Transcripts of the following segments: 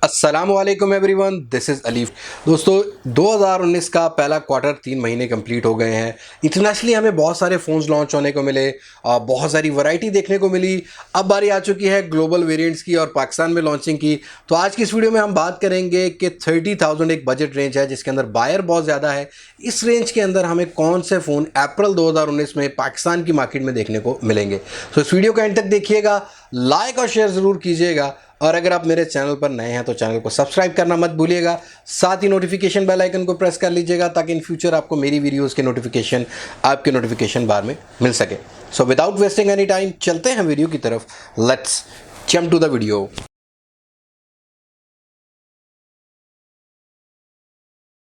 अस्सलाम वालेकुम everyone, this is Alif. दोस्तों 2019 का पहला क्वार्टर 3 महीने कंप्लीट हो गए हैं। इंटरनेशनली हमें बहुत सारे फ़ोन्स लॉन्च होने को मिले, बहुत सारी वैरायटी देखने को मिली। अब बारी आ चुकी है ग्लोबल वेरिएंट्स की और पाकिस्तान में लॉन्चिंग की। तो आज की इस वीडियो में हम बात करेंगे कि 30,000 एक बजट रेंज है जिसके अंदर बायर बहुत ज़्यादा है। इस रेंज के अंदर हमें कौन से फ़ोन अप्रैल 2019 में पाकिस्तान की मार्केट में देखने को मिलेंगे। तो इस वीडियो को एंड तक देखिएगा, लाइक और शेयर ज़रूर कीजिएगा। और अगर आप मेरे चैनल पर नए हैं तो चैनल को सब्सक्राइब करना मत भूलिएगा। साथ ही नोटिफिकेशन बेल आइकन को प्रेस कर लीजिएगा ताकि इन फ्यूचर आपको मेरी वीडियोस के नोटिफिकेशन आपके नोटिफिकेशन बार में मिल सके। So without wasting any time चलते हैं वीडियो की तरफ। Let's jump to the video.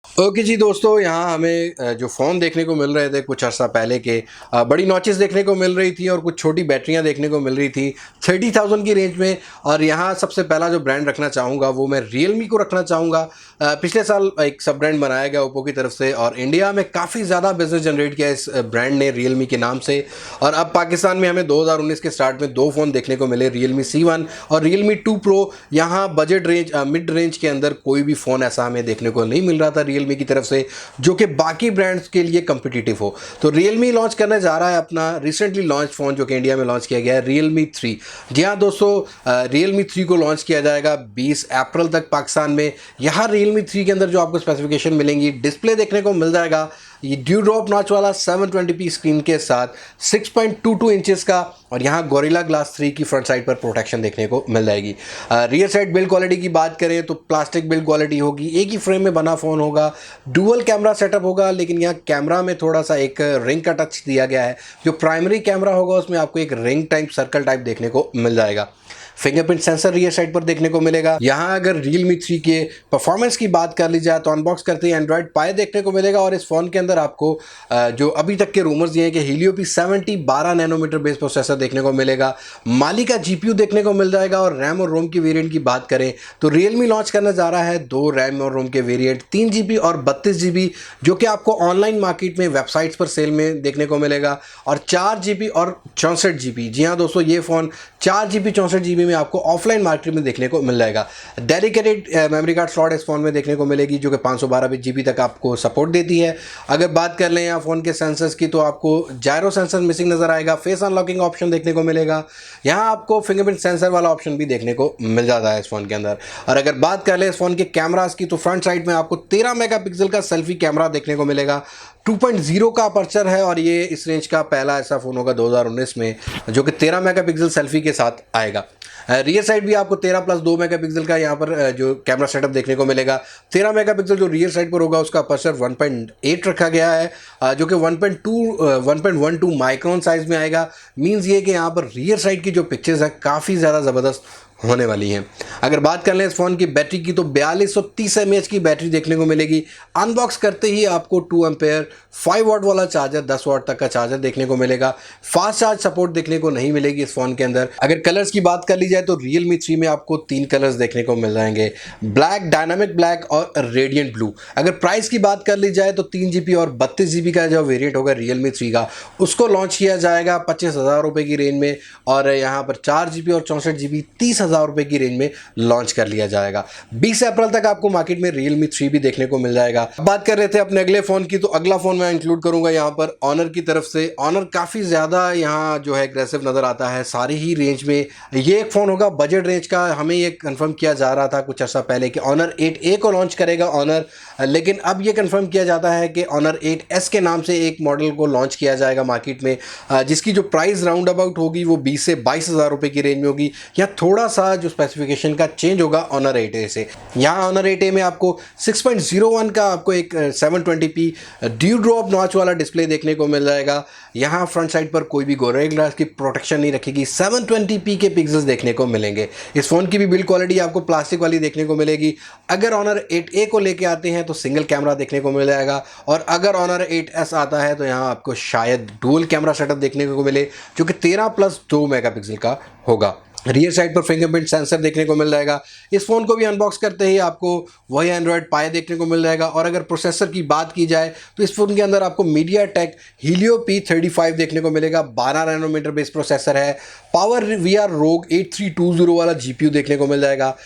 Okay जी दोस्तों, यहाँ हमें जो फ़ोन देखने को मिल रहे थे कुछ अर्सा पहले के, बड़ी नॉचेस देखने को मिल रही थी और कुछ छोटी बैटरियाँ देखने को मिल रही थी 30,000 की रेंज में। और यहाँ सबसे पहला जो ब्रांड रखना चाहूँगा वो मैं रियलमी को रखना चाहूँगा। पिछले साल एक सब ब्रांड बनाया गया ओप्पो की तरफ से और इंडिया में काफ़ी ज़्यादा बिजनेस जनरेट किया इस ब्रांड ने रियलमी के नाम से। और अब पाकिस्तान में हमें 2019 के स्टार्ट में दो फ़ोन देखने को मिले, रियलमी C1 और रियलमी 2 प्रो। यहाँ बजट रेंज मिड रेंज के अंदर कोई भी फ़ोन ऐसा हमें देखने को नहीं मिल रहा था रियलमी की तरफ से जो कि बाकी ब्रांड्स के लिए कम्पिटिटिव हो। तो रियलमी लॉन्च करने जा रहा है अपना रिसेंटली लॉन्च फ़ोन जो कि इंडिया में लॉन्च किया गया है, रियलमी 3। जी हाँ दोस्तों, रियलमी 3 को लॉन्च किया जाएगा 20 अप्रैल तक पाकिस्तान में। यहाँ रियलमी 3 के अंदर जो आपको स्पेसिफिकेशन मिलेंगी, डिस्प्ले देखने को मिल जाएगा ये ड्यू ड्रॉप नॉच वाला 720p स्क्रीन के साथ 6.22 इंचेस का। और यहाँ गोरिल्ला ग्लास 3 की फ्रंट साइड पर प्रोटेक्शन देखने को मिल जाएगी। रियर साइड बिल्ड क्वालिटी की बात करें तो प्लास्टिक बिल्ड क्वालिटी होगी, एक ही फ्रेम में बना फ़ोन होगा, डुअल कैमरा सेटअप होगा। लेकिन यहाँ कैमरा में थोड़ा सा एक रिंग का टच दिया गया है। जो प्राइमरी कैमरा होगा उसमें आपको एक रिंग टाइप सर्कल टाइप देखने को मिल जाएगा। फिंगरप्रिंट सेंसर रियर साइड पर देखने को मिलेगा। यहाँ अगर रियलमी 3 के परफॉर्मेंस की बात कर ली जाए तो अनबॉक्स करते ही एंड्रॉइड पाई देखने को मिलेगा। और इस फ़ोन के अंदर आपको जो अभी तक के रूमर्स दिए हैं कि Helio P70 12 nanometre base processor देखने को मिलेगा, माली का GPU देखने को मिल जाएगा। और रैम और रोम की वेरिएंट की बात करें तो रियलमी लॉन्च करने जा रहा है 2 रैम और रोम के वेरिएंट, 3GB और 32GB, जो कि आपको ऑनलाइन मार्केट में वेबसाइट्स पर सेल में देखने को मिलेगा। और 4GB और 64GB। जी हाँ दोस्तों, ये फ़ोन 4GB 64GB में आपको ऑफलाइन मार्केट में देखने को मिल जाएगा। डेडिकेटेड मेमोरी कार्ड स्लॉट इस फ़ोन में देखने को मिलेगी जो कि 512GB तक आपको सपोर्ट देती है। अगर बात कर लें यहाँ फ़ोन के सेंसर्स की तो आपको जायरो सेंसर मिसिंग नज़र आएगा, फेस अनलॉकिंग ऑप्शन देखने को मिलेगा। यहाँ आपको फिंगरप्रिंट सेंसर वाला ऑप्शन भी देखने को मिल जाता है इस फ़ोन के अंदर। और अगर बात कर लें इस फ़ोन के कैमरास की तो फ्रंट साइड में आपको 13 मेगापिक्सल का सेल्फी कैमरा देखने को मिलेगा। 2.0 का अपर्चर है और ये इस रेंज का पहला ऐसा फ़ोन होगा 2019 में जो कि 13 मेगापिक्सल सेल्फी के साथ आएगा। रियर साइड भी आपको 13+2 मेगापिक्सल का यहाँ पर जो कैमरा सेटअप देखने को मिलेगा। 13 मेगापिक्सल जो रियर साइड पर होगा उसका अपर्चर 1.8 रखा गया है जो कि 1.12 माइक्रोन साइज़ में आएगा। मीन्स ये कि यहाँ पर रियर साइड की जो पिक्चर्स हैं काफ़ी ज़्यादा ज़बरदस्त होने वाली हैं। अगर बात कर लें इस फ़ोन की बैटरी की तो 4230 mAh की बैटरी देखने को मिलेगी। अनबॉक्स करते ही आपको 2 एम्पेयर 5 वाट वाला चार्जर, 10 वाट तक का चार्जर देखने को मिलेगा। फास्ट चार्ज सपोर्ट देखने को नहीं मिलेगी इस फ़ोन के अंदर। अगर कलर्स की बात कर ली जाए तो रियलमी 3 में आपको 3 कलर्स देखने को मिल जाएंगे, ब्लैक, डायनामिक ब्लैक और रेडियंट ब्लू। अगर प्राइस की बात कर ली जाए तो 3GB और 32GB का जो वेरिएंट होगा रियलमी 3 का उसको लॉन्च किया जाएगा 25,000 रुपये की रेंज में। और यहाँ पर 4GB और 64GB 30,000 रुपये की रेंज में लॉन्च कर लिया जाएगा। 20 अप्रैल तक आपको मार्केट में रियलमी 3 भी देखने को मिल जाएगा। बात कर रहे थे अपने अगले फ़ोन की तो अगला फ़ोन मैं इंक्लूड करूंगा यहाँ पर ऑनर की तरफ से। ऑनर काफ़ी ज़्यादा यहाँ जो है एग्रेसिव नज़र आता है सारी ही रेंज में। ये एक फ़ोन होगा बजट रेंज का। हमें ये कंफर्म किया जा रहा था कुछ अर्सा पहले कि ऑनर 8A को लॉन्च करेगा ऑनर, लेकिन अब ये कंफर्म किया जाता है कि ऑनर 8S के नाम से एक मॉडल को लॉन्च किया जाएगा मार्केट में, जिसकी जो प्राइस राउंड अबाउट होगी वो 20 से 22,000 रुपये की रेंज में होगी। यहाँ थोड़ा सा जो स्पेसिफिकेशन का चेंज होगा ऑनर 8A से। यहाँ ऑनर 8A में आपको 6.01 का आपको एक 720p ड्यू ड्रॉप नॉच वाला डिस्प्ले देखने को मिल जाएगा। यहाँ फ्रंट साइड पर कोई भी गोरिल्ला ग्लास की प्रोटेक्शन नहीं रखेगी, 720p के पिक्सल्स देखने को मिलेंगे। इस फ़ोन की भी बिल्ड क्वालिटी आपको प्लास्टिक वाली देखने को मिलेगी। अगर ऑनर 8A को लेके आते हैं तो सिंगल कैमरा देखने को मिल जाएगा और अगर ऑनर 8S आता है तो यहाँ आपको शायद डुअल कैमरा सेटअप देखने को मिले जो कि 13+2 मेगापिक्सल का होगा। रियर साइड पर फिंगरप्रिंट सेंसर देखने को मिल जाएगा। इस फ़ोन को भी अनबॉक्स करते ही आपको वही एंड्रॉयड पाई देखने को मिल जाएगा। और अगर प्रोसेसर की बात की जाए तो इस फ़ोन के अंदर आपको MediaTek Helio P35 देखने को मिलेगा। 12 नैनोमीटर बेस प्रोसेसर है। पावर VR ROG 8320 वाला GPU देखने को मिल जाएगा।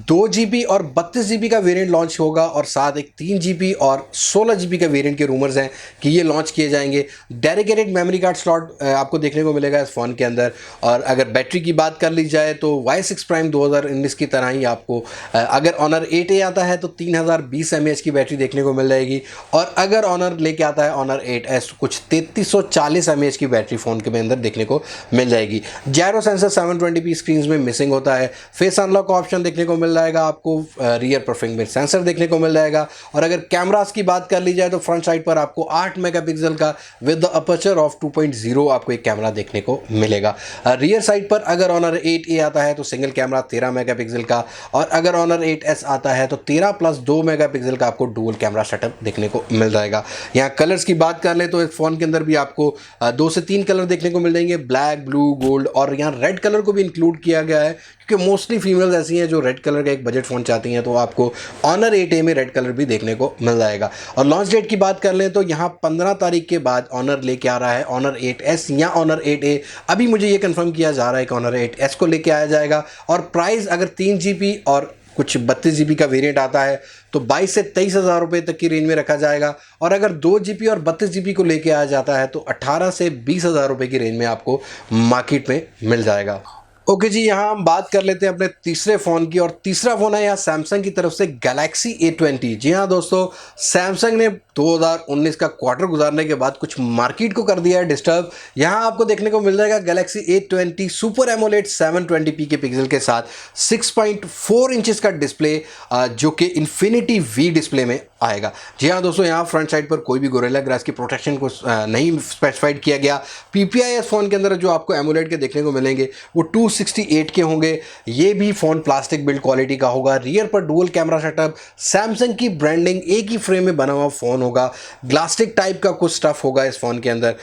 2 GB और 32 GB का वेरिएंट लॉन्च होगा और साथ एक 3 GB और 16 GB का वेरिएंट के रूमर्स हैं कि ये लॉन्च किए जाएंगे। डेडिकेटेड मेमोरी कार्ड स्लॉट आपको देखने को मिलेगा इस फ़ोन के अंदर। और अगर बैटरी की बात कर ली जाए तो Y6 प्राइम 2019 की तरह ही आपको अगर ऑनर 8A आता है तो 3020 mAh की बैटरी देखने को मिल जाएगी, और अगर ऑनर लेके आता है ऑनर 8S कुछ 3340 mAh की बैटरी फ़ोन के अंदर देखने को मिल जाएगी। जायरो सेंसर 720p स्क्रीन में मिसिंग होता है। फेस अनलॉक ऑप्शन देखने को मिल जाएगा आपको, रियर पर फिंगरप्रिंट सेंसर देखने को मिल जाएगा। और अगर कैमरास की बात कर ली जाए तो फ्रंट साइड पर आपको 8 मेगापिक्सल का विद द अपर्चर ऑफ 2.0 आपको एक कैमरा देखने को मिलेगा। रियर साइड पर अगर ऑनर 8A आता है तो सिंगल कैमरा 13 मेगापिक्सल का, और अगर ऑनर 8S आता है तो 13 + 2 मेगापिक्सल का आपको डुअल कैमरा सेटअप देखने को मिल जाएगा। यहाँ कलर्स की बात कर ले तो इस फ़ोन के अंदर भी आपको 2 से 3 कलर देखने को मिल जाएंगे, ब्लैक, ब्लू, गोल्ड, और यहाँ रेड कलर को भी इंक्लूड किया गया है क्योंकि मोस्टली फीमेल्स ऐसी हैं जो रेड कलर का एक बजट फ़ोन चाहती हैं, तो आपको ऑनर 8A में रेड कलर भी देखने को मिल जाएगा। और लॉन्च डेट की बात कर लें तो यहाँ 15 तारीख के बाद ऑनर लेके आ रहा है ऑनर 8S या ऑनर 8A। अभी मुझे ये कंफर्म किया जा रहा है कि ऑनर 8S को लेके आया जाएगा। और प्राइस अगर 3 GB और कुछ 32 GB का वेरिएंट आता है तो 22 से 23 हज़ार रुपये तक की रेंज में रखा जाएगा, और अगर 2 GB और 32 GB को लेके आया जाता है तो 18 से 20 हज़ार रुपये की रेंज में आपको मार्केट में मिल जाएगा। ओके जी, यहाँ हम बात कर लेते हैं अपने तीसरे फ़ोन की, और तीसरा फ़ोन है यहाँ सैमसंग की तरफ से गैलेक्सी A20। जी हाँ दोस्तों, सैमसंग ने 2019 का क्वार्टर गुजारने के बाद कुछ मार्केट को कर दिया है डिस्टर्ब। यहाँ आपको देखने को मिल जाएगा Galaxy A20 super AMOLED 720p के पिक्सल के साथ 6.4 इंचेस का डिस्प्ले, जो कि इन्फिनिटी V डिस्प्ले में आएगा। जी हाँ दोस्तों, यहाँ फ्रंट साइड पर कोई भी गोरिल्ला ग्लास की प्रोटेक्शन को नहीं स्पेसिफाइड किया गया। PPIs फ़ोन के अंदर जो आपको एमोलेड के देखने को मिलेंगे वो 268 के होंगे। ये भी फ़ोन प्लास्टिक बिल्ड क्वालिटी का होगा। रियर पर डुअल कैमरा सेटअप, सैमसंग की ब्रांडिंग, एक ही फ्रेम में बना हुआ फ़ोन होगा। ग्लास्टिक टाइप का कुछ स्टफ़ होगा इस फ़ोन के अंदर।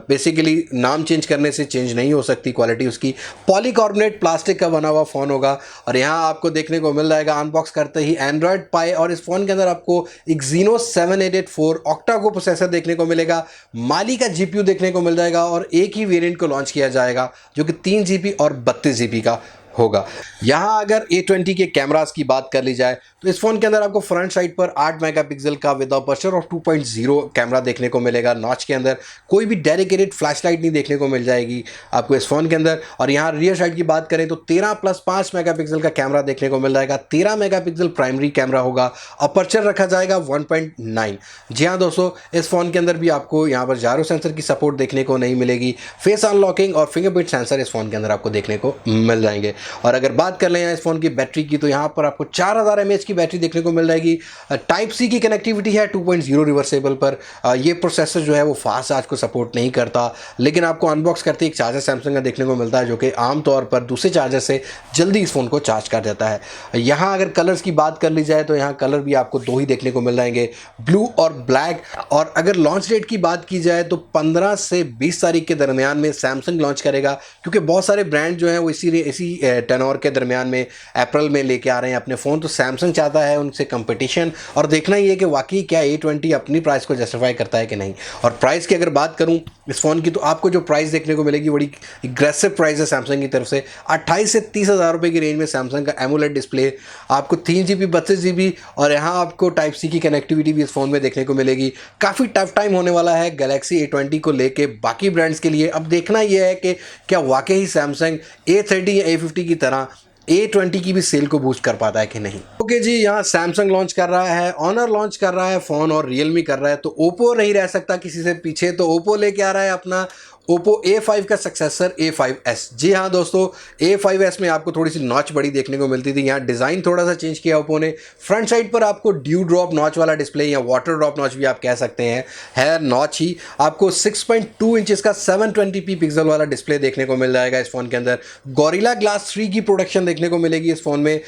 बेसिकली नाम चेंज करने से चेंज नहीं हो सकती क्वालिटी उसकी। पॉलीकार्बोनेट प्लास्टिक का बना हुआ फ़ोन होगा। और यहाँ आपको देखने को मिल जाएगा अनबॉक्स करते ही एंड्रॉयड पाई, और इस फ़ोन के अंदर आपको एक्जीनोस 7884 ऑक्टा को प्रोसेसर देखने को मिलेगा। माली का GPU देखने को मिल जाएगा, और एक ही वेरिएंट को लॉन्च किया जाएगा जो कि 3 GB और 32 GB का होगा। यहाँ अगर A20 के कैमरास की बात कर ली जाए तो इस फ़ोन के अंदर आपको फ्रंट साइड पर 8 मेगापिक्सल का विद अपर्चर ऑफ 2.0 कैमरा देखने को मिलेगा। नॉच के अंदर कोई भी डेडिकेटेड फ्लैशलाइट नहीं देखने को मिल जाएगी आपको इस फ़ोन के अंदर। और यहाँ रियर साइड की बात करें तो 13 + 5 मेगापिक्सल का कैमरा देखने को मिल जाएगा। 13 मेगापिक्सल प्राइमरी कैमरा होगा, अपर्चर रखा जाएगा 1.9। जी हाँ दोस्तों, इस फ़ोन के अंदर भी आपको यहाँ पर जायरो सेंसर की सपोर्ट देखने को नहीं मिलेगी। फेस अनलॉकिंग और फिंगरप्रिंट सेंसर इस फ़ोन के अंदर आपको देखने को मिल जाएंगे। और अगर बात कर लें यहाँ इस फ़ोन की बैटरी की तो यहाँ पर आपको 4000 mAh की बैटरी देखने को मिल जाएगी। टाइप सी की कनेक्टिविटी है 2.0 रिवर्सेबल पर। ये प्रोसेसर जो है वो फास्ट चार्ज को सपोर्ट नहीं करता, लेकिन आपको अनबॉक्स करते एक चार्जर सैमसंग का देखने को मिलता है जो कि आमतौर पर दूसरे चार्जर से जल्दी इस फ़ोन को चार्ज कर देता है। यहाँ अगर कलर्स की बात कर ली जाए तो यहाँ कलर भी आपको 2 ही देखने को मिल जाएंगे, ब्लू और ब्लैक। और अगर लॉन्च डेट की बात की जाए तो 15 से 20 तारीख के दरमियान में सैमसंग लॉन्च करेगा, क्योंकि बहुत सारे ब्रांड जो हैं वो इसी टेनोर के दरमियान में अप्रैल में लेके आ रहे हैं अपने फ़ोन। तो सैमसंग चाहता है उनसे कंपटीशन, और देखना ये है कि वाकई क्या A20 अपनी प्राइस को जस्टिफाई करता है कि नहीं। और प्राइस की अगर बात करूं इस फ़ोन की तो आपको जो प्राइस देखने को मिलेगी बड़ी एग्रेसिव प्राइस है सैमसंग की तरफ से। 28 से 30 हज़ार रुपये की रेंज में सैमसंग का एमोलेड डिस्प्ले, आपको 3 GB 32 GB, और यहाँ आपको टाइप सी की कनेक्टिविटी भी इस फ़ोन में देखने को मिलेगी। काफ़ी टफ टाइम होने वाला है गैलेक्सी A20 को लेके बाकी ब्रांड्स के लिए। अब देखना यह है कि क्या वाकई ही सैमसंग A30 या A50 की तरह A20 की भी सेल को बूस्ट कर पाता है कि नहीं। ओके जी, यहाँ सैमसंग लॉन्च कर रहा है, ऑनर लॉन्च कर रहा है फ़ोन, और रियलमी कर रहा है, तो ओप्पो नहीं रह सकता किसी से पीछे। तो ओप्पो लेके आ रहा है अपना ओप्पो A5 का सक्सेसर A5s। जी हाँ दोस्तों, A5s में आपको थोड़ी सी नॉच बड़ी देखने को मिलती थी। यहाँ डिज़ाइन थोड़ा सा चेंज किया ओप्पो ने। फ्रंट साइड पर आपको ड्यू ड्रॉप नॉच वाला डिस्प्ले, या वाटर ड्रॉप नॉच भी आप कह सकते हैं, है नॉच ही। आपको 6.2 इंचेस का 720p पिक्सल वाला डिस्प्ले देखने को मिल जाएगा इस फ़ोन के अंदर। गोरिल्ला ग्लास 3 की प्रोडक्शन देखने को मिलेगी इस फ़ोन में।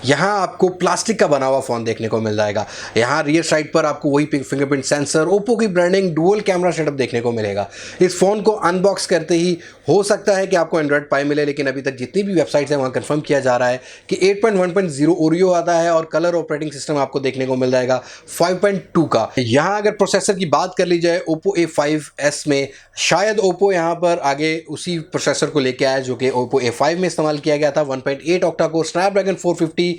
यहाँ आपको प्लास्टिक का बना हुआ फ़ोन देखने को मिल जाएगा। यहाँ रियर साइड पर आपको वही फिंगरप्रिंट सेंसर, ओप्पो की ब्रांडिंग, डुअल कैमरा सेटअप देखने को मिलेगा। इस फ़ोन को अनबॉक्स करते ही हो सकता है कि आपको एंड्रॉयड पाई मिले, लेकिन अभी तक जितनी भी वेबसाइट्स हैं वहाँ कंफर्म किया जा रहा है कि 8.1.0 ओरियो आता है और कलर ऑपरेटिंग सिस्टम आपको देखने को मिल जाएगा 5.2 का। यहाँ अगर प्रोसेसर की बात कर ली जाए Oppo A5s में, शायद Oppo यहाँ पर आगे उसी प्रोसेसर को लेके आया जो कि Oppo A5 में इस्तेमाल किया गया था, 1.8 ऑक्टा कोर स्नैपड्रैगन 450,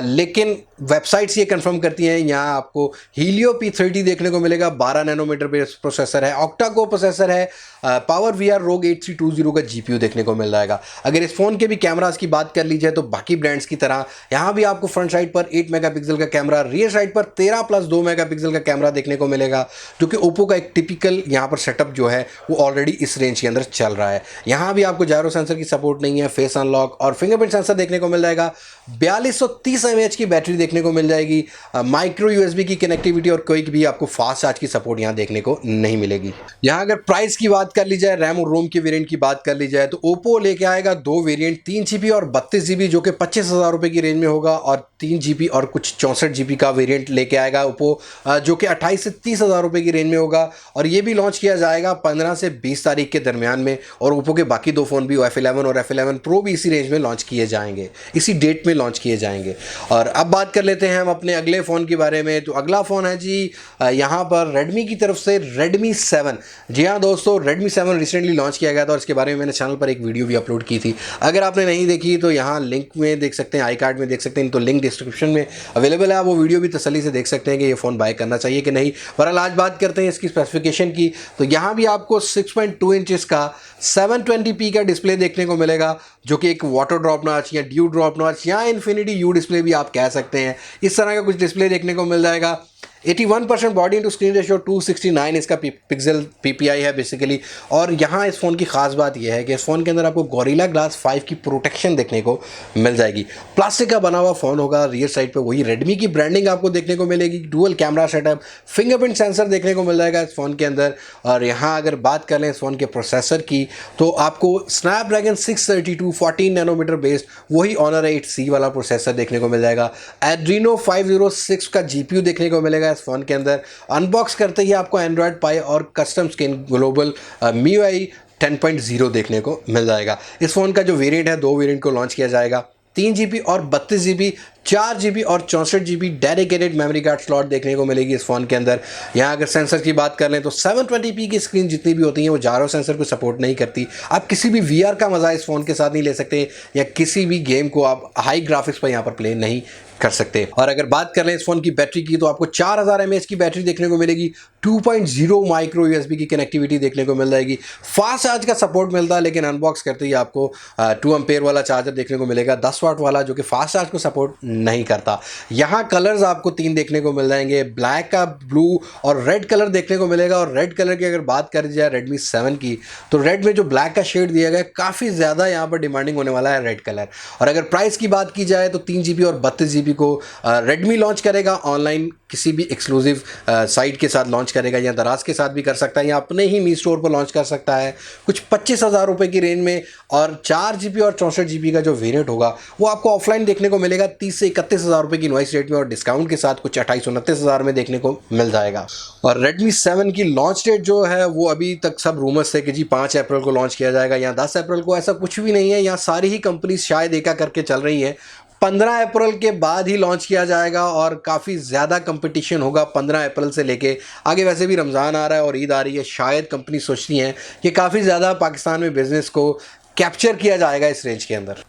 लेकिन वेबसाइट्स ये कंफर्म करती हैं यहाँ आपको Helio P30 देखने को मिलेगा। 12 नैनोमीटर बेस्ड प्रोसेसर है, ऑक्टा कोर प्रोसेसर है, पावर VR ROG 8320 का GPU देखने को मिल जाएगा। अगर इस फ़ोन के भी कैमरास की बात कर ली जाए तो बाकी ब्रांड्स की तरह यहाँ भी आपको फ्रंट साइड पर 8 मेगापिक्सल का कैमरा, रियर साइड पर 13+2 मेगापिक्सल का कैमरा देखने को मिलेगा, जो कि ओप्पो का एक टिपिकल यहाँ पर सेटअप जो है वो ऑलरेडी इस रेंज के अंदर चल रहा है। यहाँ भी आपको जायरो सेंसर की सपोर्ट नहीं है, फेस अनलॉक और फिंगरप्रिंट सेंसर देखने को मिल जाएगा। 4230 mAh की बैटरी देखने को मिल जाएगी, माइक्रो USB की कनेक्टिविटी और कोई भी आपको फास्ट चार्ज की सपोर्ट यहाँ देखने को नहीं मिलेगी। यहाँ अगर प्राइस की बात कर ली जाए, रैम और रोम के वेरिएंट की बात कर ली जाए तो ओप्पो लेके आएगा 2 वेरिएंट, 3GB और 32GB, जो कि 25,000 रुपये की रेंज में होगा, और 3GB और कुछ 64GB का वेरिएंट लेके आएगा ओप्पो, जो कि 28 से 30,000 रुपये की रेंज में होगा, और ये भी लॉन्च किया जाएगा 15 से 20 तारीख के दरमियान में। और ओप्पो के बाकी 2 फ़ोन भी F11 और F11 Pro भी इसी रेंज में लॉन्च किए जाएंगे, इसी डेट में लॉन्च किए जाएंगे। और अब बात कर लेते हैं हम अपने अगले फ़ोन के बारे में। तो अगला फ़ोन है जी यहाँ पर रेडमी की तरफ से Redmi 7। जी हाँ दोस्तों, Redmi 7 रिसेंटली लॉन्च किया गया था और इसके बारे में मैंने चैनल पर एक वीडियो भी अपलोड की थी। अगर आपने नहीं देखी तो यहाँ लिंक में देख सकते हैं, आई कार्ड में देख सकते हैं, तो लिंक डिस्क्रिप्शन में अवेलेबल है, आप वो वीडियो भी तसल्ली से देख सकते हैं कि ये फ़ोन बाय करना चाहिए कि नहीं। बहरहाल आज बात करते हैं इसकी स्पेसिफिकेशन की। तो यहाँ भी आपको 6.2 इंचेस का 720p का डिस्प्ले देखने को मिलेगा, जो कि एक वाटर ड्रॉप नॉच या ड्यू ड्रॉप नॉच या इन्फिनिटी यू डिस्प्ले भी आप कह सकते हैं, इस तरह का कुछ डिस्प्ले देखने को मिल जाएगा। 81% बॉडी इंटू स्क्रीन रेशियो, 269 इसका पिक्सल PPI है बेसिकली। और यहाँ इस फ़ोन की ख़ास बात यह है कि इस फ़ोन के अंदर आपको गोरिल्ला ग्लास 5 की प्रोटेक्शन देखने को मिल जाएगी। प्लास्टिक का बना हुआ फ़ोन होगा, रियर साइड पे वही रेडमी की ब्रांडिंग आपको देखने को मिलेगी, dual camera setup, fingerprint sensor देखने को मिल जाएगा इस फ़ोन के अंदर। और यहाँ अगर बात कर लें इस फ़ोन के प्रोसेसर की तो आपको स्नैपड्रैगन 632 14 नैनोमीटर बेस्ड वही Honor 8C वाला प्रोसेसर देखने को मिल जाएगा। एड्रीनो 506 का GPU देखने को मिलेगा इस फ़ोन के अंदर। अनबॉक्स करते ही आपको एंड्रॉयड पाई और कस्टम स्किन ग्लोबल MIUI 10.0 देखने को मिल जाएगा। इस फ़ोन का जो वेरिएंट है, 2 वेरिएंट को लॉन्च किया जाएगा, 3GB और 32GB, 4GB और 64GB dedicated memory card slot देखने को मिलेगी इस फ़ोन के अंदर। यहाँ अगर सेंसर की बात कर लें तो 720p की स्क्रीन जितनी भी होती हैं वो जायरो सेंसर को सपोर्ट नहीं करती। आप किसी भी VR का मज़ा इस फ़ोन के साथ नहीं ले सकते, या किसी भी गेम को आप हाई ग्राफिक्स पर यहाँ पर प्ले नहीं कर सकते। और अगर बात कर लें इस फ़ोन की बैटरी की तो आपको 4000 mAh की बैटरी देखने को मिलेगी, 2.0 माइक्रो USB की कनेक्टिविटी देखने को मिल जाएगी, फास्ट चार्ज का सपोर्ट मिलता है, लेकिन अनबॉक्स करते ही आपको 2 एम्पेयर वाला चार्जर देखने को मिलेगा, 10 वाट वाला, जो कि फास्ट चार्ज को सपोर्ट नहीं करता। यहाँ कलर्स आपको 3 देखने को मिल जाएंगे, ब्लैक का, ब्लू और रेड कलर देखने को मिलेगा। और रेड कलर की अगर बात करी जाए Redmi 7 की तो रेड में जो ब्लैक का शेड दिया गया है काफ़ी ज़्यादा यहाँ पर डिमांडिंग होने वाला है रेड कलर। और अगर प्राइस की बात की जाए तो 3GB और 32GB को रेडमी लॉन्च करेगा ऑनलाइन, किसी भी एक्सक्लूसिव साइट के साथ लॉन्च करेगा, या दराज के साथ भी कर सकता है, या अपने ही मी स्टोर पर लॉन्च कर सकता है कुछ 25,000 रुपये की रेंज में। और 4GB और 64GB का जो वेरिएंट होगा वो आपको ऑफलाइन देखने को मिलेगा 30 से 31,000 रुपये की इनवॉइस रेट में, और डिस्काउंट के साथ कुछ 28-29,000 में देखने को मिल जाएगा। और Redmi 7 की लॉन्च डेट जो है वो अभी तक सब रूमर्स थे कि जी 5 अप्रैल को लॉन्च किया जाएगा या 10 अप्रैल को, ऐसा कुछ भी नहीं है। यहाँ सारी ही कंपनीज शायद एका करके चल रही हैं, 15 अप्रैल के बाद ही लॉन्च किया जाएगा और काफ़ी ज़्यादा कंपटीशन होगा 15 अप्रैल से लेके आगे। वैसे भी रमज़ान आ रहा है और ईद आ रही है, शायद कंपनी सोचती हैं कि काफ़ी ज़्यादा पाकिस्तान में बिज़नेस को कैप्चर किया जाएगा इस रेंज के अंदर।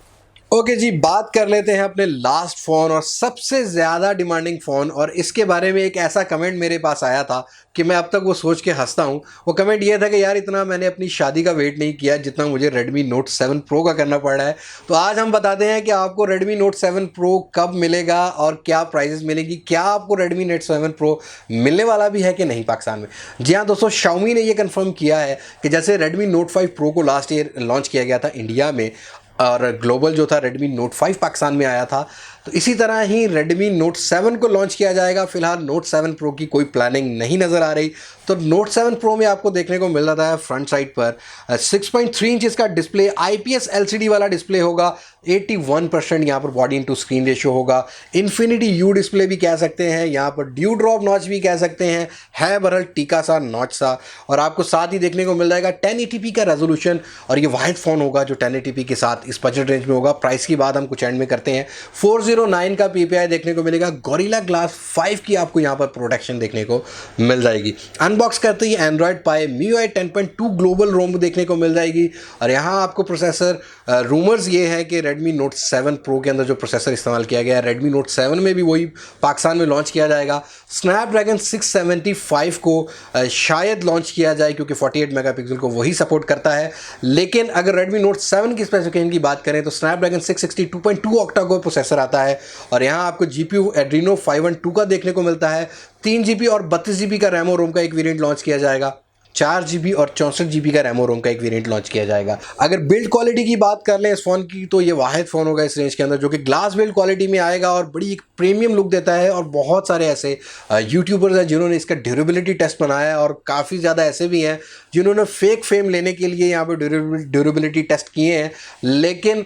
ओके जी, बात कर लेते हैं अपने लास्ट फ़ोन और सबसे ज़्यादा डिमांडिंग फ़ोन। और इसके बारे में एक ऐसा कमेंट मेरे पास आया था कि मैं अब तक वो सोच के हंसता हूँ। वो कमेंट ये था कि यार इतना मैंने अपनी शादी का वेट नहीं किया जितना मुझे Redmi Note 7 Pro का करना पड़ रहा है। तो आज हम बताते हैं कि आपको Redmi Note 7 Pro कब मिलेगा और क्या प्राइजेस मिलेगी, क्या आपको Redmi Note 7 Pro मिलने वाला भी है कि नहीं पाकिस्तान में। जी हाँ दोस्तों, Xiaomi ने ये कन्फर्म किया है कि जैसे Redmi Note 5 Pro को लास्ट ईयर लॉन्च किया गया था इंडिया में, और ग्लोबल जो था Redmi Note 5 पाकिस्तान में आया था, तो इसी तरह ही Redmi Note 7 को लॉन्च किया जाएगा। फिलहाल Note 7 Pro की कोई प्लानिंग नहीं नज़र आ रही। तो नोट 7 प्रो में आपको देखने को मिल रहा है फ्रंट साइड पर 6.3 इंच का डिस्प्ले, IPS LCD वाला डिस्प्ले होगा, 81% यहाँ पर बॉडी इंटू स्क्रीन रेशियो होगा, इन्फिनिटी यू डिस्प्ले भी कह सकते हैं, यहाँ पर ड्यू ड्रॉप नॉच भी कह सकते हैं, है बरल टीका सा नॉच सा। और आपको साथ ही देखने को मिल जाएगा 1080p का रेजोल्यूशन, और ये वाहिद फ़ोन होगा जो 1080p के साथ इस बजट रेंज में होगा। प्राइस की बात हम कुछ एंड में करते हैं। 409 का PPI देखने को मिलेगा, गोरिल्ला ग्लास 5 की आपको यहाँ पर प्रोटेक्शन देखने को मिल जाएगी। अनबॉक्स करते ही एंड्रॉयड पाए MIUI 10.2 ग्लोबल रोम देखने को मिल जाएगी। और यहाँ आपको प्रोसेसर रूमर्स ये है कि Redmi Note 7 Pro के अंदर जो प्रोसेसर इस्तेमाल किया गया है, Redmi Note 7 में भी वही पाकिस्तान में लॉन्च किया जाएगा। स्नैपड्रैगन 675 को शायद लॉन्च किया जाए क्योंकि 48 मेगापिक्सल को वही सपोर्ट करता है। लेकिन अगर Redmi Note 7 की स्पेसिफिकेशन की बात करें तो स्नैपड्रैगन 660 2.2 ऑक्टा कोर प्रोसेसर आता है, और यहाँ आपको GPU Adreno 512 का देखने को मिलता है। 3 GB और 32 GB का रैम और रोम का एक वेरिएंट लॉन्च किया जाएगा। 4 GB और 64 GB का रैम और रोम का एक वेरिएंट लॉन्च किया जाएगा। अगर बिल्ड क्वालिटी की बात कर लें इस फ़ोन की, तो ये वाहिद फ़ोन होगा इस रेंज के अंदर जो कि ग्लास बिल्ड क्वालिटी में आएगा और बड़ी एक प्रीमियम लुक देता है। और बहुत सारे ऐसे यूट्यूबर्स हैं जिन्होंने इसका ड्यूरेबिलिटी टेस्ट बनाया है, और काफ़ी ज़्यादा ऐसे भी हैं जिन्होंने फेक फेम लेने के लिए यहाँ पर ड्यूरेबिलिटी टेस्ट किए हैं, लेकिन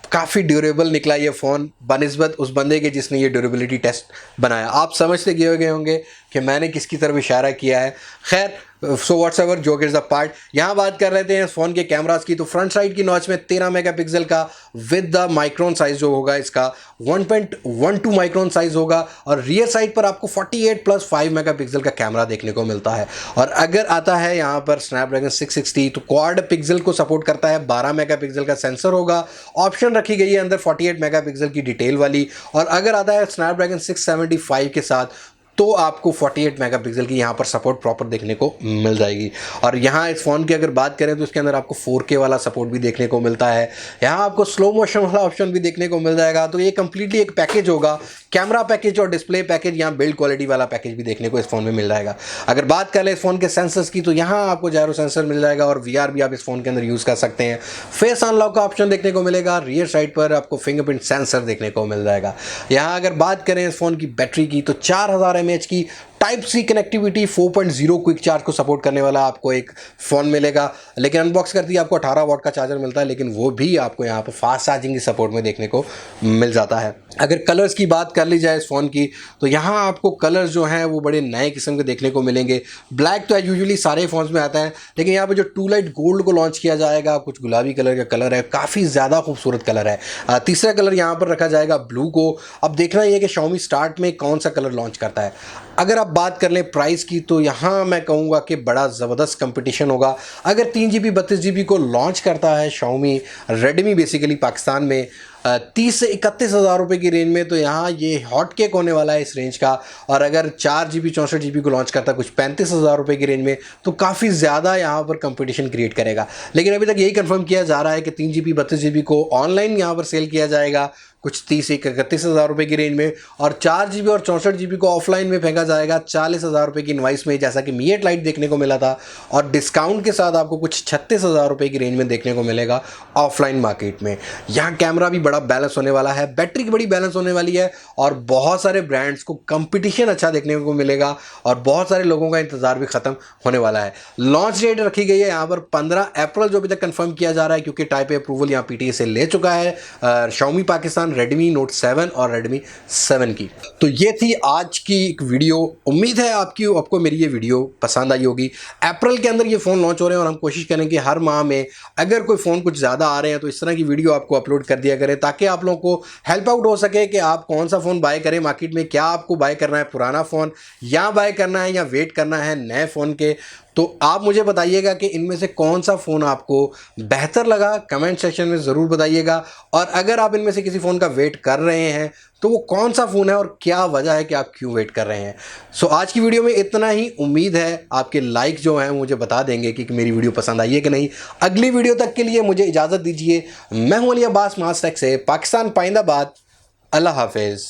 काफ़ी ड्यूरेबल निकला ये फ़ोन बनिस्बत उस बंदे के जिसने ये ड्यूरेबिलिटी टेस्ट बनाया। आप समझते गए होंगे कि मैंने किसकी तरफ इशारा किया है। खैर, so whatsoever, joke is the part. यहाँ बात कर लेते हैं इस फ़ोन के कैमरास की। तो फ्रंट साइड की नॉच में 13 मेगापिक्सल का विद द माइक्रोन साइज़ जो होगा इसका 1.12 माइक्रोन साइज़ होगा, और रियर साइड पर आपको 48+5 मेगापिक्सल का कैमरा देखने को मिलता है। और अगर आता है यहाँ पर स्नैपड्रैगन 660 तो क्वाड पिक्सल को सपोर्ट करता है, 12 मेगापिक्सल का सेंसर होगा, ऑप्शन रखी गई है अंदर 48 मेगापिक्सल की डिटेल वाली। और अगर आता है स्नैपड्रैगन 675 के साथ तो आपको 48 मेगापिक्सल की यहाँ पर सपोर्ट प्रॉपर देखने को मिल जाएगी। और यहाँ इस फ़ोन की अगर बात करें तो इसके अंदर आपको 4K वाला सपोर्ट भी देखने को मिलता है। यहाँ आपको स्लो मोशन वाला ऑप्शन भी देखने को मिल जाएगा। तो ये कंप्लीटली एक पैकेज होगा, कैमरा पैकेज और डिस्प्ले पैकेज, यहाँ बिल्ड क्वालिटी वाला पैकेज भी देखने को इस फ़ोन में मिल जाएगा। अगर बात करें इस फ़ोन के सेंसर्स की तो यहाँ आपको जायरो सेंसर मिल जाएगा, और VR भी आप इस फ़ोन के अंदर यूज़ कर सकते हैं। फेस अनलॉक का ऑप्शन देखने को मिलेगा, रियर साइड पर आपको फिंगरप्रिंट सेंसर देखने को मिल जाएगा। यहाँ अगर बात करें इस फ़ोन की बैटरी की तो 4000 mAh की Type-C कनेक्टिविटी 4.0 क्विक चार्ज को सपोर्ट करने वाला आपको एक फ़ोन मिलेगा। लेकिन अनबॉक्स करती है आपको 18 वाट का चार्जर मिलता है, लेकिन वो भी आपको यहाँ पर फास्ट चार्जिंग की सपोर्ट में देखने को मिल जाता है। अगर कलर्स की बात कर ली जाए इस फ़ोन की तो यहाँ आपको कलर्स जो हैं वो बड़े नए किस्म के देखने को मिलेंगे। ब्लैक तो यूजुअली सारे फ़ोन्स में आता है, लेकिन यहाँ पर जो टू लाइट गोल्ड को लॉन्च किया जाएगा, कुछ गुलाबी कलर का कलर है, काफ़ी ज़्यादा खूबसूरत कलर है। तीसरा कलर यहाँ पर रखा जाएगा ब्लू को। अब देखना ये है कि Xiaomi स्टार्ट में कौन सा कलर लॉन्च करता है। अगर आप बात कर लें प्राइस की तो यहाँ मैं कहूँगा कि बड़ा ज़बरदस्त कंपटीशन होगा। अगर 3 GB 32 GB को लॉन्च करता है Xiaomi, Redmi बेसिकली पाकिस्तान में 30 से 31 हज़ार रुपये की रेंज में, तो यहाँ ये हॉट केक होने वाला है इस रेंज का। और अगर 4 GB 64 GB को लॉन्च करता है कुछ 35 हज़ार रुपये की रेंज में, तो काफ़ी ज़्यादा यहाँ पर कंपटीशन क्रिएट करेगा। लेकिन अभी तक यही कंफर्म किया जा रहा है कि 3 GB 32 GB को ऑनलाइन यहाँ पर सेल किया जाएगा कुछ 30 से 31 हज़ार रुपये की रेंज में, और 4 GB और 64 GB को ऑफलाइन में फेंका जाएगा 40 हज़ार रुपये की इनवाइस में, जैसा कि Mi 8 Lite देखने को मिला था। और डिस्काउंट के साथ आपको कुछ 36 हज़ार रुपये की रेंज में देखने को मिलेगा ऑफलाइन मार्केट में। यहाँ कैमरा भी बड़ा बैलेंस होने वाला है, बैटरी की बड़ी बैलेंस होने वाली है, और बहुत सारे ब्रांड्स को कंपटीशन अच्छा देखने को मिलेगा, और बहुत सारे लोगों का इंतज़ार भी ख़त्म होने वाला है। लॉन्च डेट रखी गई है यहाँ पर 15 अप्रैल जो अभी तक कंफर्म किया जा रहा है, क्योंकि टाइप ए अप्रूवल यहाँ PTA से ले चुका है Xiaomi पाकिस्तान, Redmi Note 7 और Redmi 7 की। तो ये थी आज की एक वीडियो। उम्मीद है आपको मेरी ये वीडियो पसंद आई होगी। अप्रैल के अंदर ये फ़ोन लॉन्च हो रहे हैं, और हम कोशिश करेंगे हर माह में अगर कोई फ़ोन कुछ ज़्यादा आ रहे हैं तो इस तरह की वीडियो आपको अपलोड कर दिया करें, ताकि आप लोगों को हेल्प आउट हो सके कि आप कौन सा फ़ोन बाय करें मार्केट में। क्या आपको बाय करना है पुराना फ़ोन, या बाय करना है, या वेट करना है नए फ़ोन के। तो आप मुझे बताइएगा कि इनमें से कौन सा फ़ोन आपको बेहतर लगा, कमेंट सेक्शन में ज़रूर बताइएगा। और अगर आप इनमें से किसी फ़ोन का वेट कर रहे हैं तो वो कौन सा फ़ोन है और क्या वजह है कि आप क्यों वेट कर रहे हैं। सो आज की वीडियो में इतना ही। उम्मीद है आपके लाइक जो हैं मुझे बता देंगे कि मेरी वीडियो पसंद आई है कि नहीं। अगली वीडियो तक के लिए मुझे इजाज़त दीजिए। मैं हूं अली अब्बास मास टेक से पाकिस्तान पाइंदाबाद। अल्लाह हाफिज़।